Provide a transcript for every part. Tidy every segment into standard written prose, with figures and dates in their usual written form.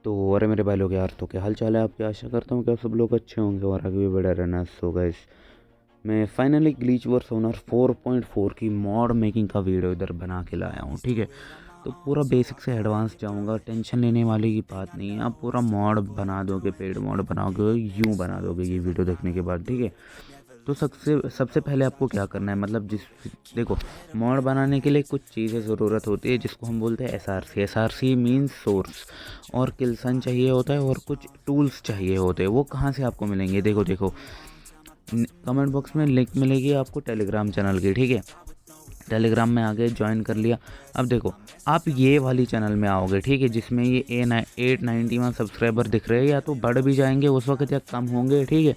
तो अरे मेरे भाई लोग यार, तो क्या हाल चाल है आपकी। आशा करता हूँ कि आप सब लोग अच्छे होंगे और आगे भी बढ़ा रहना। सो गाइस, मैं फाइनली ग्लीच वर्स ओनर 4.4 की मॉड मेकिंग का वीडियो इधर बना के लाया हूँ। ठीक है, तो पूरा बेसिक से एडवांस जाऊँगा, टेंशन लेने वाली की बात नहीं है। आप पूरा मॉड बना दोगे, पेड मॉड बनाओगे, यूँ बना दोगे ये वीडियो देखने के बाद। ठीक है, तो सबसे सबसे पहले आपको क्या करना है, मतलब देखो, मॉड बनाने के लिए कुछ चीज़ें ज़रूरत होती है जिसको हम बोलते हैं एसआरसी मीन्स सोर्स, और किलसन चाहिए होता है, और कुछ टूल्स चाहिए होते हैं। वो कहाँ से आपको मिलेंगे, देखो देखो, कमेंट बॉक्स में लिंक मिलेगी आपको टेलीग्राम चैनल की। ठीक है, टेलीग्राम में आगे ज्वाइन कर लिया। अब देखो, आप ये वाली चैनल में आओगे, ठीक है, जिसमें ये 891 सब्सक्राइबर दिख रहे हैं, या तो बढ़ भी जाएंगे उस वक्त या कम होंगे। ठीक है,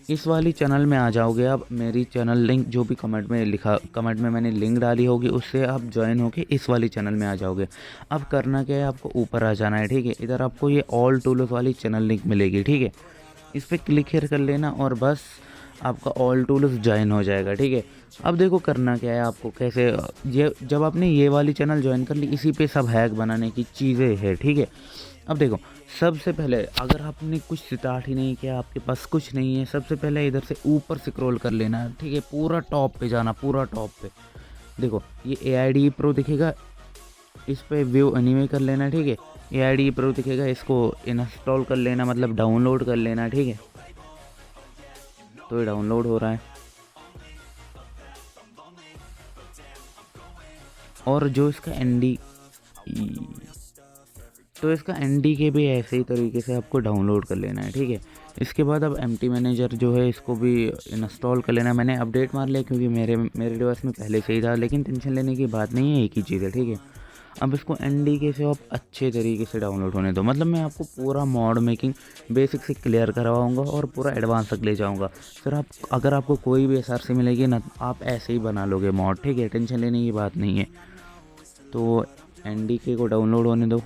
इस वाली चैनल में आ जाओगे। अब मेरी चैनल लिंक जो भी कमेंट में मैंने लिंक डाली होगी, उससे आप ज्वाइन होके इस वाली चैनल में आ जाओगे। अब करना क्या है, आपको ऊपर आ जाना है। ठीक है, इधर आपको ये ऑल टूल्स वाली चैनल लिंक मिलेगी। ठीक है, इस पर क्लिक here कर लेना और बस आपका ऑल टूल्स ज्वाइन हो जाएगा। ठीक है, अब देखो करना क्या है आपको, कैसे ये जब आपने ये वाली चैनल ज्वाइन कर ली, इसी पे सब हैक बनाने की चीज़ें है। ठीक है, अब देखो, सबसे पहले अगर आपने कुछ स्टार्ट ही नहीं किया, आपके पास कुछ नहीं है, सबसे पहले इधर से ऊपर स्क्रॉल कर लेना है। ठीक है, पूरा टॉप पे जाना, पूरा टॉप पे देखो, ये AIDE प्रो दिखेगा, इस पे व्यू एनीमे कर लेना। ठीक है, AIDE प्रो दिखेगा, इसको इंस्टॉल कर लेना, मतलब डाउनलोड कर लेना। ठीक है, तो ये डाउनलोड हो रहा है। और जो इसका एनडी तो इसका NDK भी ऐसे ही तरीके से आपको डाउनलोड कर लेना है। ठीक है, इसके बाद अब MT मैनेजर जो है, इसको भी इंस्टॉल कर लेना। मैंने अपडेट मार लिया क्योंकि मेरे डिवाइस में पहले से ही था, लेकिन टेंशन लेने की बात नहीं है, एक ही चीज़ है। ठीक है, अब इसको NDK से आप अच्छे तरीके से डाउनलोड होने दो। मतलब मैं आपको पूरा मॉड मेकिंग बेसिक से क्लियर करवाऊंगा और पूरा एडवांस तक ले जाऊंगा। फिर आप, अगर आपको कोई भी SRC मिलेगी ना, आप ऐसे ही बना लोगे मॉड। ठीक है, टेंशन लेने की बात नहीं है। तो NDK को डाउनलोड होने दो।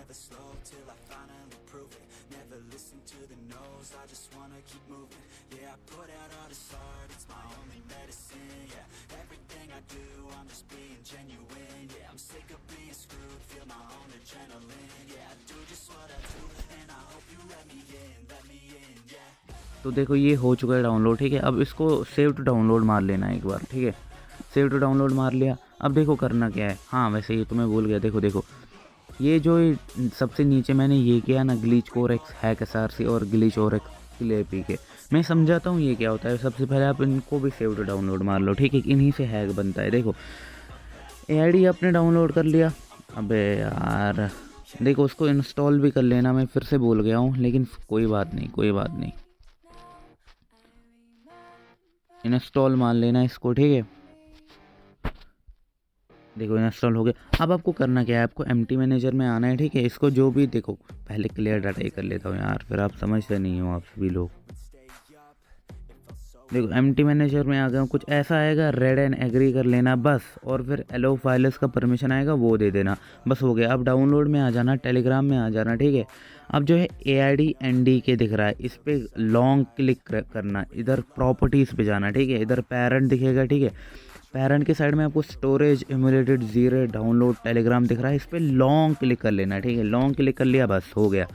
तो देखो, ये हो चुका है डाउनलोड। ठीक है, अब इसको सेव टू डाउनलोड मार लेना है एक बार। ठीक है, सेव टू डाउनलोड मार लिया। अब देखो करना क्या है, हाँ वैसे ये तो मैं भूल गया। देखो देखो, ये सबसे नीचे मैंने ये किया ना, glitch core x hack SRC और ग्लीच और एक्स क्लियर PK। मैं समझाता हूँ ये क्या होता है। सबसे पहले आप इनको भी सेव टू डाउनलोड मार लो। ठीक है, इन्हीं से हैक बनता है। देखो, AIDE आपने डाउनलोड कर लिया। अबे यार, देखो उसको इंस्टॉल भी कर लेना। मैं फिर से बोल गया हूँ, लेकिन कोई बात नहीं, कोई बात नहीं, इंस्टॉल मान लेना इसको। ठीक है, देखो इंस्टॉल हो गया। अब आपको करना क्या है, आपको MT मैनेजर में आना है। ठीक है, इसको जो भी, देखो पहले क्लियर डाटा ही कर लेता हूँ यार, फिर आप समझते नहीं हो आप सभी लोग। देखो MT मैनेजर में आ गया हूँ, कुछ ऐसा आएगा, रेड एंड एग्री कर लेना बस, और फिर एलो फाइल्स का परमिशन आएगा, वो दे देना, बस हो गया। अब डाउनलोड में आ जाना, टेलीग्राम में आ जाना। ठीक है, अब जो है AIDE NDK दिख रहा है, इस पर लॉन्ग क्लिक करना, इधर प्रॉपर्टीज़ पे जाना। ठीक है, इधर पेरेंट दिखेगा। ठीक है, पेरेंट के साइड में आपको storage emulated zero download Telegram दिख रहा है, इस पर लॉन्ग क्लिक कर लेना। ठीक है, लॉन्ग क्लिक कर लिया, बस हो गया।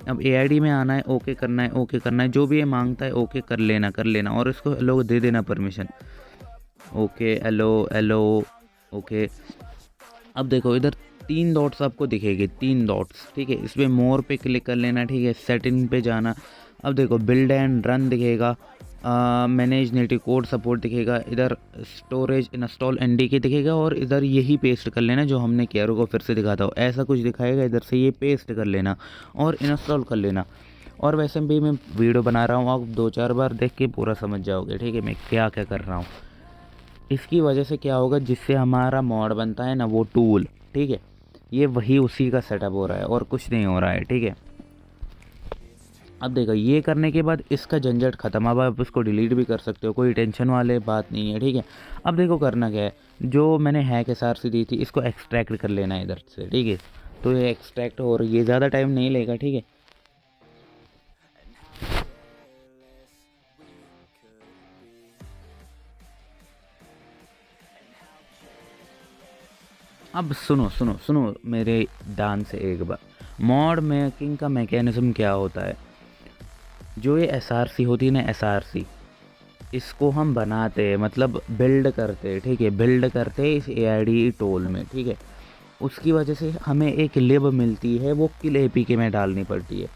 अब AIDE में आना है, ओके करना है, ओके करना है, जो भी ये मांगता है ओके कर लेना, कर लेना, और इसको एलो दे देना permission. Okay, allow allow, okay. अब देखो इधर 3 डॉट्स आपको दिखेगी, 3 डॉट्स। ठीक है, इस पर मोर पे क्लिक कर लेना। ठीक है, सेटिंग पे जाना। अब देखो बिल्ड एंड रन दिखेगा, मैनेज नेटिव कोड सपोर्ट दिखेगा, इधर स्टोरेज इंस्टॉल NDK दिखेगा, और इधर यही पेस्ट कर लेना जो हमने किया। रुको फिर से दिखाता हूँ, ऐसा कुछ दिखाएगा, इधर से ये पेस्ट कर लेना और इंस्टॉल कर लेना। और वैसे भी मैं वीडियो बना रहा हूँ, आप 2-4 बार देख के पूरा समझ जाओगे। ठीक है, मैं क्या क्या कर रहा हूँ। इसकी वजह से क्या होगा, जिससे हमारा मॉड बनता है ना, वो टूल, ठीक है, ये वही उसी का सेटअप हो रहा है और कुछ नहीं हो रहा है। ठीक है, अब देखो ये करने के बाद इसका झंझट ख़त्म। अब आप इसको डिलीट भी कर सकते हो, कोई टेंशन वाले बात नहीं है। ठीक है, अब देखो करना क्या है, जो मैंने हैक SRC दी थी, इसको एक्सट्रैक्ट कर लेना है इधर से। ठीक है, तो ये एक्सट्रैक्ट हो रही है, ज़्यादा टाइम नहीं लेगा। ठीक है, अब सुनो सुनो सुनो मेरे ध्यान से एक बार। मॉड मेकिंग का मैकेनिज्म क्या होता है, जो ये एसआरसी होती है ना, एसआरसी, इसको हम बनाते हैं, मतलब बिल्ड करते हैं, ठीक है, बिल्ड करते हैं इस एआईडी टूल में, ठीक है। उसकी वजह से हमें एक लिब मिलती है, वो किल एपीके में डालनी पड़ती है,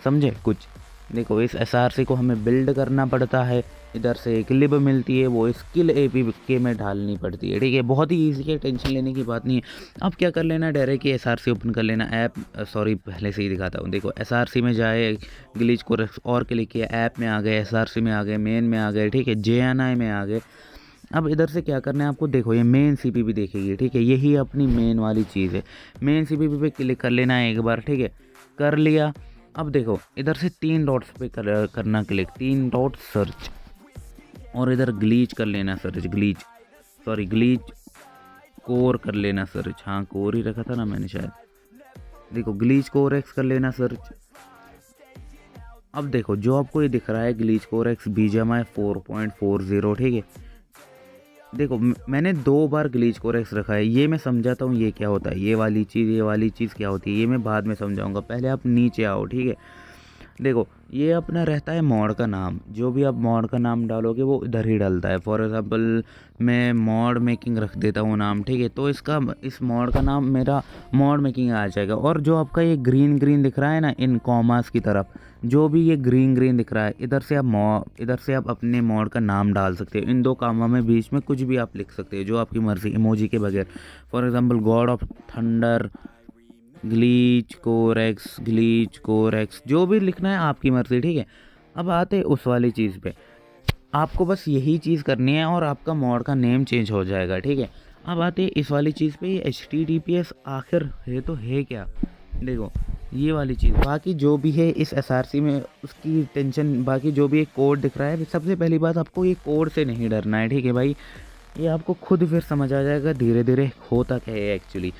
समझे कुछ। देखो इस एसआरसी को हमें बिल्ड करना पड़ता है, इधर से एक लिब मिलती है, वो स्किल एपीके में डालनी पड़ती है, ठीक है। बहुत ही ईजी है, टेंशन लेने की बात नहीं है। अब क्या कर लेना, डायरेक्ट ही एसआरसी ओपन कर लेना, ऐप, सॉरी पहले से ही दिखाता हूँ। देखो एसआरसी में जाए, ग्लिच को और क्लिक किया, ऐप में आ गए, एसआरसी में आ गए, मेन में आ गए, ठीक है, जेएनआई में आ गए। अब इधर से क्या करना है आपको, देखो ये मेन सीपीपी देखेगी, ठीक है, यही अपनी मेन वाली चीज़ है। मेन सीपीपी पे क्लिक कर लेना है एक बार, ठीक है, कर लिया। अब देखो इधर से 3 डॉट्स पे करना क्लिक, 3 डॉट सर्च, और इधर ग्लीच कर लेना search, glitch, sorry glitch core कर लेना सर्च, हाँ कोर ही रखा था ना मैंने शायद। देखो ग्लीच कोर एक्स कर लेना सर्च। अब देखो जो आपको ये दिख रहा है ग्लीच कोर एक्स बीजीएमआई 4.40, ठीक है। देखो मैंने 2 बार ग्लीच कोर एक्स रखा है, ये मैं समझाता हूँ ये क्या होता है, ये वाली चीज़ क्या होती है, ये मैं बाद में समझाऊंगा। पहले आप नीचे आओ, ठीक है। देखो ये अपना रहता है मॉड का नाम, जो भी आप मॉड का नाम डालोगे वो इधर ही डलता है। फॉर एग्जांपल मैं मॉड मेकिंग रख देता हूँ नाम, ठीक है, तो इस मॉड का नाम मेरा मॉड मेकिंग आ जाएगा। और जो आपका ये ग्रीन ग्रीन दिख रहा है ना इन कॉमास की तरफ, जो भी ये ग्रीन ग्रीन दिख रहा है, इधर से आप अपने मॉड का नाम डाल सकते हो। इन 2 कामा में बीच में कुछ भी आप लिख सकते हो, जो आपकी मर्जी, इमोजी के बगैर। For example God of thunder, glitch core x, जो भी लिखना है आपकी मर्ज़ी, ठीक है। अब आते उस वाली चीज़ पे, आपको बस यही चीज़ करनी है और आपका मॉड का नेम चेंज हो जाएगा, ठीक है। अब आते इस वाली चीज़ पे, ये HTTPS आखिर है तो है क्या, देखो ये वाली चीज़। बाकी जो भी है इस एसआरसी में उसकी टेंशन, बाकी जो भी एक कोड दिख रहा है, सबसे पहली बात आपको ये कोड से नहीं डरना है, ठीक है भाई, ये आपको खुद फिर समझ आ जाएगा धीरे धीरे होता क्या है एक्चुअली।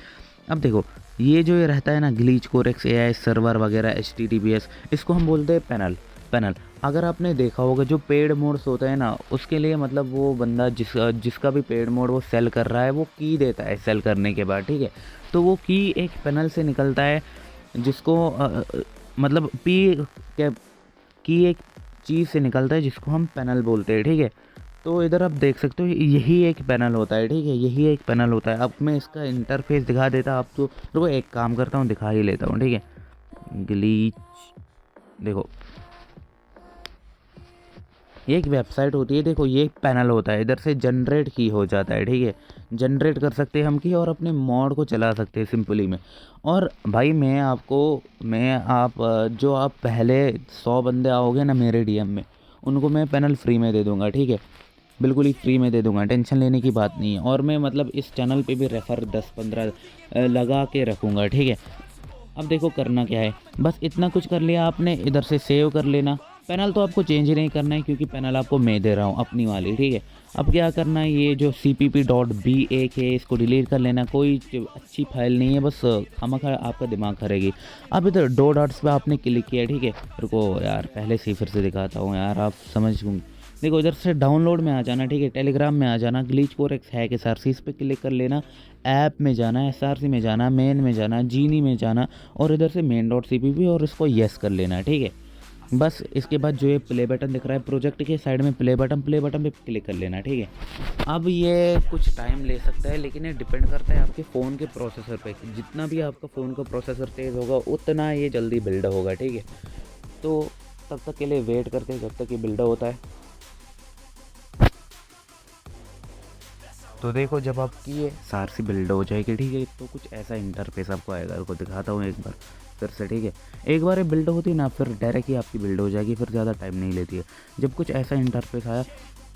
अब देखो ये जो ये रहता है ना glitch core x AI server वगैरह HTTPS, इसको हम बोलते हैं पैनल। अगर आपने देखा होगा जो पेड मोड्स होता है ना, उसके लिए मतलब वो बंदा जिसका भी पेड मोड वो सेल कर रहा है, वो की देता है सेल करने के बाद, ठीक है। तो वो की एक पैनल से निकलता है, जिसको मतलब की एक चीज़ से निकलता है जिसको हम पैनल बोलते हैं, ठीक है। तो इधर आप देख सकते हो यही एक पैनल होता है, ठीक है, यही एक पैनल होता है। अब मैं इसका इंटरफेस दिखा देता आप तो, रुको एक काम करता हूँ दिखा ही लेता हूँ, ठीक है। ग्लीच, देखो ये एक वेबसाइट होती है, देखो ये एक पैनल होता है, इधर से जनरेट की हो जाता है, ठीक है, जनरेट कर सकते हैं हम की, और अपने मॉड को चला सकते हैं सिंपली में। और भाई जो आप पहले 100 बंदे आओगे ना मेरे डीएम में, उनको मैं पैनल फ्री में दे दूँगा, ठीक है, बिल्कुल ही फ्री में दे दूंगा, टेंशन लेने की बात नहीं है। और मैं मतलब इस चैनल पे भी रेफ़र 10-15 लगा के रखूँगा, ठीक है। अब देखो करना क्या है, बस इतना कुछ कर लिया आपने, इधर से सेव कर लेना। पैनल तो आपको चेंज ही नहीं करना है, क्योंकि पैनल आपको मैं दे रहा हूँ अपनी वाली, ठीक है। अब क्या करना है, ये जो cpp.ba है इसको डिलीट कर लेना, कोई अच्छी फाइल नहीं है, बस खामखा आपका दिमाग खरेगी। अब इधर 2 डॉट्स पे आपने क्लिक किया, ठीक है, रुको यार पहले से फिर से दिखाता हूँ यार, आप समझ। देखो इधर से डाउनलोड में आ जाना, ठीक है, टेलीग्राम में आ जाना, glitch core x hack SRC, इस पर क्लिक कर लेना, ऐप में जाना, एसआरसी में जाना, मेन में जाना, जीनी में जाना, और इधर से main.cpp और इसको येस कर लेना, ठीक है। बस इसके बाद जो ये प्ले बटन दिख रहा है प्रोजेक्ट के साइड में, प्ले बटन पे क्लिक कर लेना, ठीक है। अब ये कुछ टाइम ले सकता है, लेकिन ये डिपेंड करता है आपके फ़ोन के प्रोसेसर पे, जितना भी आपका फ़ोन का प्रोसेसर तेज़ होगा उतना ये जल्दी बिल्ड होगा, ठीक है। तो तब तक के लिए वेट करते हैं जब तक ये बिल्ड होता है। तो देखो जब आपकी ये सारसी बिल्ड हो जाएगी, ठीक है, तो कुछ ऐसा इंटरफेस आपको आएगा, को दिखाता हूँ एक बार फिर से, ठीक है। एक बार ये बिल्ड होती है ना, फिर डायरेक्ट ही आपकी बिल्ड हो जाएगी, फिर ज़्यादा टाइम नहीं लेती है। जब कुछ ऐसा इंटरफेस आया,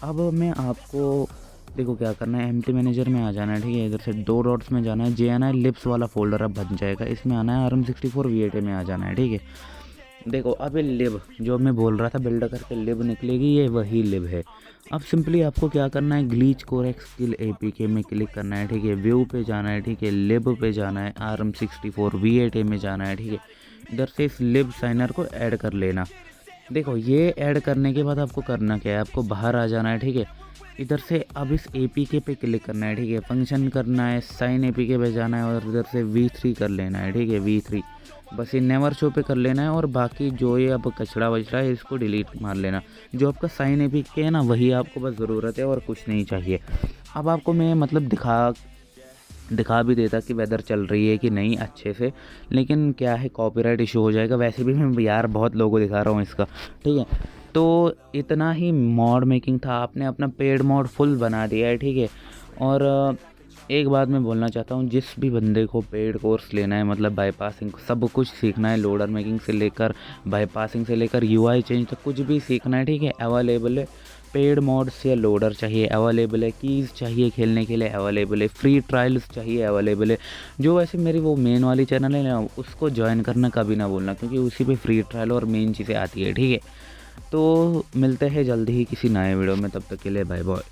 अब मैं आपको देखो क्या करना है, एम्प्टी मैनेजर में आ जाना है, ठीक है, इधर से 2 डॉट्स में जाना है, JNI लिप्स वाला फोल्डर अब बन जाएगा, इसमें आना है, ARM64 V8 में आ जाना है, ठीक है। देखो अब ये लिब जो मैं बोल रहा था बिल्ड करके लिब निकलेगी, ये वही लिब है। अब सिंपली आपको क्या करना है, ग्लीच कोर एक्स किल APK में क्लिक करना है, ठीक है, व्यू पे जाना है, ठीक है, लिब पे जाना है, ARM64 V8 में जाना है, ठीक है। इधर से इस लिब साइनर को ऐड कर लेना, देखो ये ऐड करने के बाद आपको करना क्या है, आपको बाहर आ जाना है, ठीक है। इधर से अब इस एपीके पे क्लिक करना है, ठीक है। फंक्शन करना है, साइन एपीके पे जाना है और इधर से V3 कर लेना है, ठीक है। V3 बस ये नेवर शो पे कर लेना है और बाकी जो ये अब कचड़ा वचड़ा है इसको डिलीट मार लेना। जो आपका साइन एपीके है ना वही आपको बस ज़रूरत है और कुछ नहीं चाहिए। अब आपको मैं मतलब दिखा भी देता कि वेदर चल रही है कि नहीं अच्छे से, लेकिन क्या है कॉपीराइट इशू हो जाएगा। वैसे भी मैं यार बहुत लोगों को दिखा रहा हूँ इसका, ठीक है। तो इतना ही मॉड मेकिंग था, आपने अपना पेड मॉड फुल बना दिया है, ठीक है। और एक बात मैं बोलना चाहता हूँ, जिस भी बंदे को पेड कोर्स लेना है, मतलब बाईपासिंग सब कुछ सीखना है, लोडर मेकिंग से लेकर बाईपासिंग से लेकर यूआई चेंज तक कुछ भी सीखना है, ठीक है, अवेलेबल है। पेड मॉड्स या लोडर चाहिए अवेलेबल है, कीज़ चाहिए खेलने के लिए अवेलेबल है, फ्री ट्रायल्स चाहिए अवेलेबल है। जो वैसे मेरी वो मेन वाली चैनल है ना उसको ज्वाइन करना कभी ना बोलना, क्योंकि उसी पे फ्री ट्रायल और मेन चीज़ें आती है, ठीक है। तो मिलते हैं जल्दी ही किसी नए वीडियो में, तब तक के लिए बाय बाय।